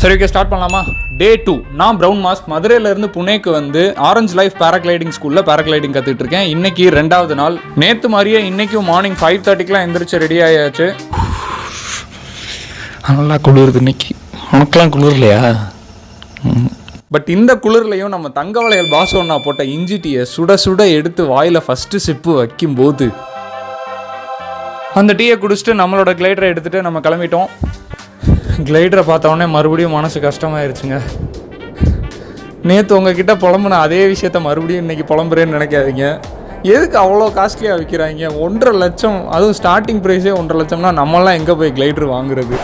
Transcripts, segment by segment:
சரி, okay, start பண்ணலாமா? டே 2. நான் ப்ரௌன் மாஸ்க் மதுரையிலேருந்து புனேக்கு வந்து ஆரஞ்ச் லைஃப் பேராகிளைடிங் ஸ்கூலில் பேராகிளைடிங் கற்றுட்டு இருக்கேன். இன்னைக்கு 2வது நாள். நேற்று மாதிரியே இன்றைக்கும் மார்னிங் 5:30க்குலாம் எந்திரிச்சு ரெடி ஆயாச்சு. நல்லா குளிருது இன்னைக்கு. உனக்கெல்லாம் குளிர் இல்லையா? பட் இந்த குளிர்லையும் நம்ம தங்கவளையல் பாசோன்னா போட்ட இஞ்சி டீயை சுட சுட எடுத்து வாயில் ஃபஸ்ட்டு சிப்பு வைக்கும்போது அந்த டீயை குடிச்சிட்டு நம்மளோட கிளைடரை எடுத்துகிட்டு நம்ம கிளம்பிட்டோம். கிளைடரை பார்த்தோன்னே மறுபடியும் மனசு கஷ்டமாயிருச்சுங்க. நேற்று உங்ககிட்ட புலம்புன அதே விஷயத்த மறுபடியும் இன்றைக்கி புலம்புறேன்னு நினைக்காதீங்க. எதுக்கு அவ்வளோ காஸ்ட்லியாக விற்கிறாங்க? 1.5 லட்சம், அதுவும் ஸ்டார்டிங் ப்ரைஸே 1.5 லட்சம்னா நம்மளாம் எங்கே போய் கிளைடர் வாங்குறது?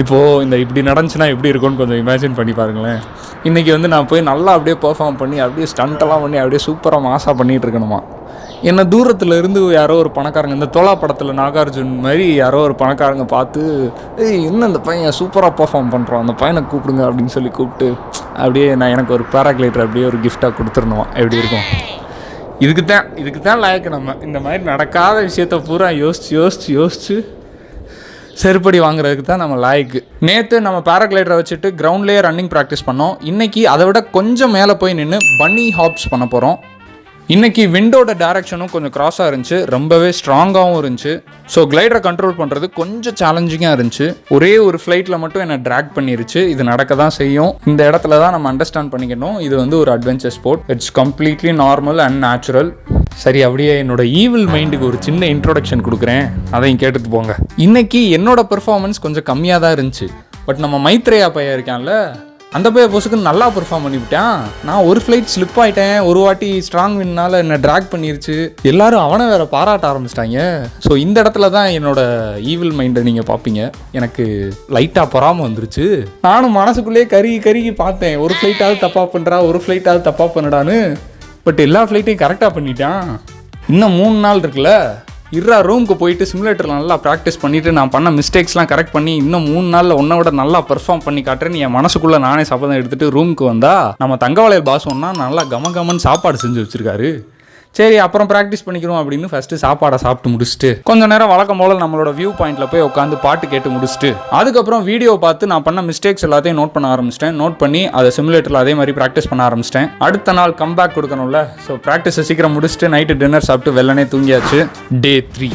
இப்போது இப்படி நடந்துச்சுன்னா எப்படி இருக்கும்னு கொஞ்சம் இமேஜின் பண்ணி பாருங்களேன். இன்றைக்கி வந்து நான் போய் நல்லா அப்படியே பெர்ஃபார்ம் பண்ணி அப்படியே ஸ்டண்ட்டெல்லாம் பண்ணி அப்படியே சூப்பராக மாசாக பண்ணிகிட்டு இருக்கணுமா? என்னை தூரத்தில் இருந்து யாரோ ஒரு பணக்காரங்க, இந்த தோலா படத்தில் நாகார்ஜுன் மாதிரி யாரோ ஒரு பணக்காரங்க பார்த்து, என்ன இந்த பையன் சூப்பராக பெர்ஃபார்ம் பண்ணுறான், அந்த பையனை கூப்பிடுங்க அப்படின்னு சொல்லி கூப்பிட்டு அப்படியே நான் எனக்கு ஒரு பேராகிளைடர் அப்படியே ஒரு கிஃப்டாக கொடுத்துருணுமா? எப்படி இருக்கும்? இதுக்கு தான் லாய்க்கு. நம்ம இந்த மாதிரி நடக்காத விஷயத்த பூரா யோசிச்சு செருப்படி வாங்குறதுக்கு தான் நம்ம லாய்க்கு. நேற்று நம்ம பேராகிளைடரை வச்சுட்டு கிரவுண்ட்லேயே ரன்னிங் ப்ராக்டிஸ் பண்ணோம். இன்றைக்கி அதை விட கொஞ்சம் மேலே போய் நின்று பன்னி ஹாப்ஸ் பண்ண போகிறோம். இன்றைக்கி விண்டோட டைரக்ஷனும் கொஞ்சம் க்ராஸாக இருந்துச்சு, ரொம்பவே ஸ்ட்ராங்காகவும் இருந்துச்சு. ஸோ கிளைடரை கண்ட்ரோல் பண்ணுறது கொஞ்சம் சேலஞ்சிங்காக இருந்துச்சு. ஒரே ஒரு ஃப்ளைட்டில் மட்டும் என்னை ட்ராக் பண்ணிருச்சு. இது நடக்க தான் செய்யும். இந்த இடத்துல தான் நம்ம அண்டர்ஸ்டாண்ட் பண்ணிக்கணும், இது வந்து ஒரு adventure sport. It's completely normal and natural. சரி, அப்படியே என்னோட ஈவில் மைண்டுக்கு ஒரு சின்ன இன்ட்ரோடக்ஷன் கொடுக்குறேன், அதையும் கேட்டுட்டு போங்க. இன்றைக்கி என்னோட பெர்ஃபார்மன்ஸ் கொஞ்சம் கம்மியாக தான் இருந்துச்சு. பட் நம்ம மைத்ரேயா பையன் இருக்கான்ல, அந்த பைய போஸுக்கு நல்லா பெர்ஃபார்ம் பண்ணிவிட்டான். நான் ஒரு ஃப்ளைட் ஸ்லிப் ஆகிட்டேன், ஒரு வாட்டி ஸ்ட்ராங் வின்னால் என்னை ட்ராக் பண்ணிருச்சு. எல்லாரும் அவனை வேற பாராட்ட ஆரம்பிச்சிட்டாங்க. ஸோ இந்த இடத்துல தான் என்னோட ஈவில் மைண்டை நீங்கள் பார்ப்பீங்க. எனக்கு லைட்டாக பொறாமல் வந்துருச்சு. நானும் மனசுக்குள்ளேயே கருகி பார்த்தேன், ஒரு ஃப்ளைட்டாவது தப்பாக பண்ணுறா, ஒரு ஃப்ளைட்டாவது தப்பாக பண்ணுடான்னு. பட் எல்லா ஃப்ளைட்டையும் கரெக்டாக பண்ணிட்டான். இன்னும் 3 நாள் இருக்குல்ல, ரூமுக்கு போயிட்டு சிமுலேட்டரில் நல்லா ப்ராக்டிஸ் பண்ணிவிட்டு நான் பண்ண மிஸ்டேக்ஸ்லாம் கரெக்ட் பண்ணி இன்னும் 3 நாளில் உன்னை விட நல்லா பெர்ஃபார்ம் பண்ணி காட்டுறேன்னு என் மனசுக்குள்ளே நானே சபதம் எடுத்துகிட்டு ரூமுக்கு வந்தால் நம்ம தங்கவளையல் பாசோன்னா நல்லா கமன்னு சாப்பாடு செஞ்சு வச்சுருக்காரு. சரி, அப்புறம் ப்ராக்டிஸ் பண்ணிக்கிறோம் அப்படின்னு ஃபஸ்ட்டு சாப்பாடை சாப்பிட்டு முடிச்சுட்டு கொஞ்சம் நேரம் வழக்கம் போல் நம்மளோட வியூ பாயிண்டில் போய் உட்காந்து பாட்டு கேட்டு முடிச்சுட்டு அதுக்கப்புறம் வீடியோ பார்த்து நான் பண்ண மிஸ்டேக்ஸ் எல்லாத்தையும் நோட் பண்ண ஆரம்பிச்சிட்டேன். நோட் பண்ணி அதை சிமுலேட்டரில் அதே மாதிரி ப்ராக்டிஸ் பண்ண ஆரம்பிச்சிட்டேன். அடுத்த நாள் கம்பேக் கொடுக்கணும்ல, ஸோ ப்ராக்டிஸை சீக்கிரம் முடிச்சுட்டு நைட்டு டின்னர் சாப்பிட்டு வெள்ளனே தூங்கியாச்சு. டே 3.